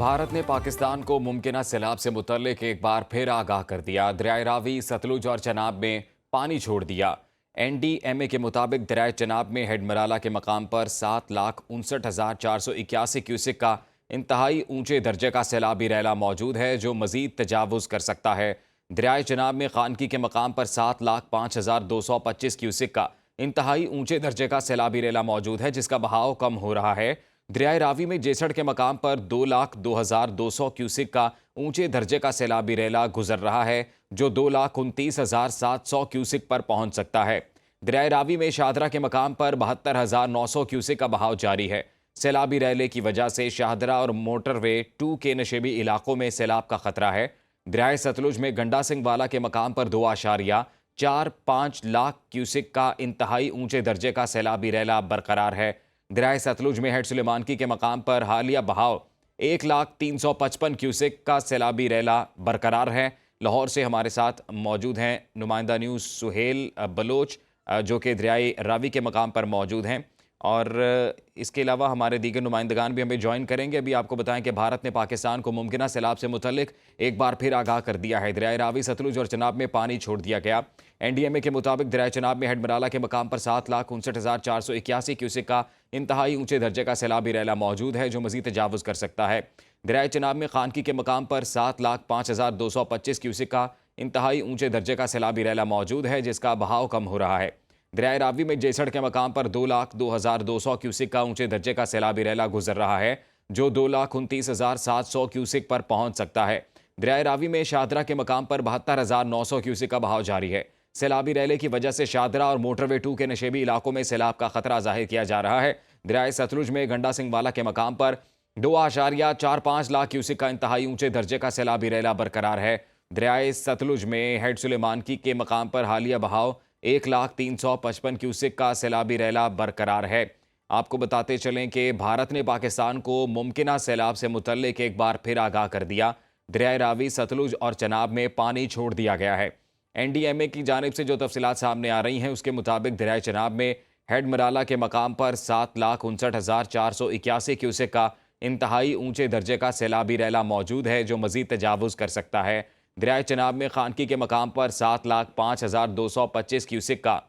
भारत ने पाकिस्तान को मुमकिना सैलाब से मुतल्लिक एक बार फिर आगाह कर दिया। दरियाए रावी, सतलुज और चनाब में पानी छोड़ दिया। NDMA के मुताबिक दरियाए चनाब में हेडमराला के मकाम पर 7,59,481 क्यूसिक का इंतहाई ऊंचे दर्जे का सैलाबी रैला मौजूद है, जो मजीद तजावुज कर सकता है। दरियाए चनाब में खानकी के मकाम पर 7,05,225 क्यूसिक का इंतहाई ऊंचे दर्जे का सैलाबी रैला मौजूद है, जिसका बहाव कम हो रहा है। दरियाए रावी में जेसड़ के मकाम पर 2,02,200 क्यूसिक का ऊंचे दर्जे का सैलाबी रैला गुजर रहा है, जो 2,29,700 क्यूसिक पर पहुंच सकता है। दरियाए रावी में शाहदरा के मकाम पर 72,900 क्यूसिक का बहाव जारी है। सैलाबी रैले की वजह से शाहदरा और मोटरवे 2 के नशेबी इलाकों में सैलाब का खतरा है। दरियाए सतलुज में गंडा सिंह वाला के मकाम पर 2,45 लाख क्यूसिक का इंतहाई ऊंचे दर्जे का सैलाबी रैला बरकरार है। दरियाए सतलुज में हेड सुलेमानकी के मकाम पर हालिया बहाव 1,03,55 क्यूसेक का सैलाबी रैला बरकरार है। लाहौर से हमारे साथ मौजूद हैं नुमाइंदा न्यूज़ सुहेल बलोच, जो कि दरियाए रावी के मकाम पर मौजूद हैं, और इसके अलावा हमारे दीगर नुमाइंदगान भी हमें ज्वाइन करेंगे। अभी आपको बताएं कि भारत ने पाकिस्तान को मुमकिना सैलाब से मुतल्लिक एक बार फिर आगाह कर दिया है। दरियाए रावी, सतलुज और चनाब में पानी छोड़ दिया गया। NDMA के मुताबिक दरियाए चनाब में हेडमराला के मकाम पर 7,59,481 क्यूसेक का इंतहाई ऊंचे दर्जे का सैलाबी रैला मौजूद है, जो मजीद तजावुज कर सकता है। दरियाए चनाब में खानकी के मकाम पर 7,05,225 क्यूसेक का इंतहाई ऊंचे दर्जे का सैलाबी रैला मौजूद है, जिसका बहाव कम हो रहा है। दरियाए रावी में जेसड़ के मकाम पर 2,02,200 क्यूसेक का ऊंचे दर्जे का सैलाबी रैला गुजर रहा है, जो 2,29,700 क्यूसेक पर पहुंच सकता है। दरियाए रावी में शाहदरा के मकाम पर 72,900 क्यूसेक का बहाव जारी है। सैलाबी रैले की वजह से शाहदरा और मोटरवे 2 के नशेबी इलाकों में सैलाब का खतरा जाहिर किया जा रहा है। दरियाए सतलुज में गंडा सिंह वाला के मकाम पर 2,45 लाख क्यूसेक का इंतहाई ऊंचे दर्जे का सैलाबी रैला बरकरार है। दरियाए सतलुज में हेड सुलेमानकी के मकाम पर हालिया बहाव 1,03,55 क्यूसेक का सैलाबी रैला बरकरार है। आपको बताते चलें कि भारत ने पाकिस्तान को मुमकिना सैलाब से मुतल्लिक एक बार फिर आगाह कर दिया। दरियाए रावी, सतलुज और चनाब में पानी छोड़ दिया गया है। NDMA की जानिब से जो तफसीलात सामने आ रही हैं, उसके मुताबिक दरियाए चनाब में हेडमराला के मकाम पर 7,59,481 क्यूसेक का इंतहाई ऊंचे दर्जे का सैलाबी रैला मौजूद है, जो मजीद तजावुज कर सकता है। दरियाए चनाब में खानकी के मकाम पर 7,05,225 क्यूसेक का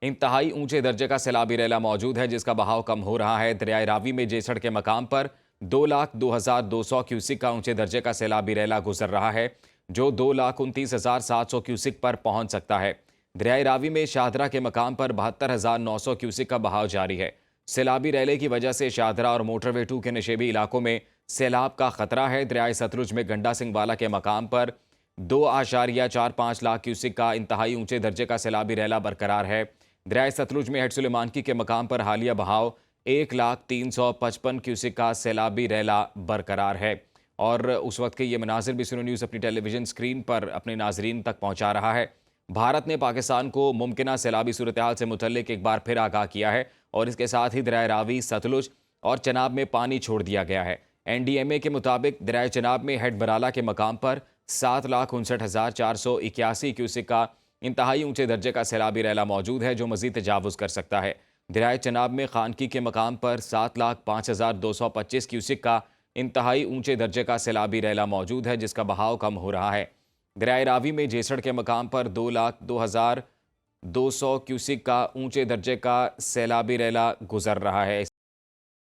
इंतहाई ऊंचे दर्जे का सैलाबी रैला मौजूद है, जिसका बहाव कम हो रहा है। दरियाए रावी में जेसड़ के मकाम पर 2,02,200 क्यूसेक का ऊंचे दर्जे का सैलाबी रैला गुजर रहा है, जो 2,29,700 क्यूसेक पर पहुंच सकता है। दरियाए रावी में शाहदरा के मकाम पर 72,900 क्यूसेक का बहाव जारी है। सैलाबी रैले की वजह से शाहदरा और मोटरवे 2 के नशेबी इलाकों में सैलाब का खतरा है। दरियाए सतलुज में गंडा सिंह वाला के मकाम पर 2,45 लाख क्यूसेक का इंतहाई ऊंचे दर्जे का सैलाबी रैला बरकरार है। दरियाए सतलुज में हेड सुलेमानकी के मकाम पर हालिया बहाव 1,03,55 क्यूसेक का सैलाबी रैला बरकरार है। और उस वक्त के ये मनाजिर भी सुनो न्यूज़ अपनी टेलीविजन स्क्रीन पर अपने नाजरीन तक पहुंचा रहा है। भारत ने पाकिस्तान को मुमकिना सैलाबी सूरत हाल से मुतल्लिक एक बार फिर आगाह किया है, और इसके साथ ही दरियाए रावी, सतलुज और चनाब में पानी छोड़ दिया गया है। NDMA के मुताबिक दरियाए चनाब में हेडमराला के मकाम पर 7,59,481 क्यूसेक का इंतहाई ऊंचे दर्जे का सैलाबी रैला मौजूद है, जो मजीद तजावुज कर सकता है। दरियाए चनाब में खानकी के मकाम पर 7,05,225 क्यूसेक का इंतहाई ऊंचे दर्जे का सैलाबी रैला मौजूद है, जिसका बहाव कम हो रहा है। दरियाए रावी में जेसड़ के मकाम पर 2,02,200 क्यूसेक का ऊंचे दर्जे का सैलाबी रैला गुजर रहा है।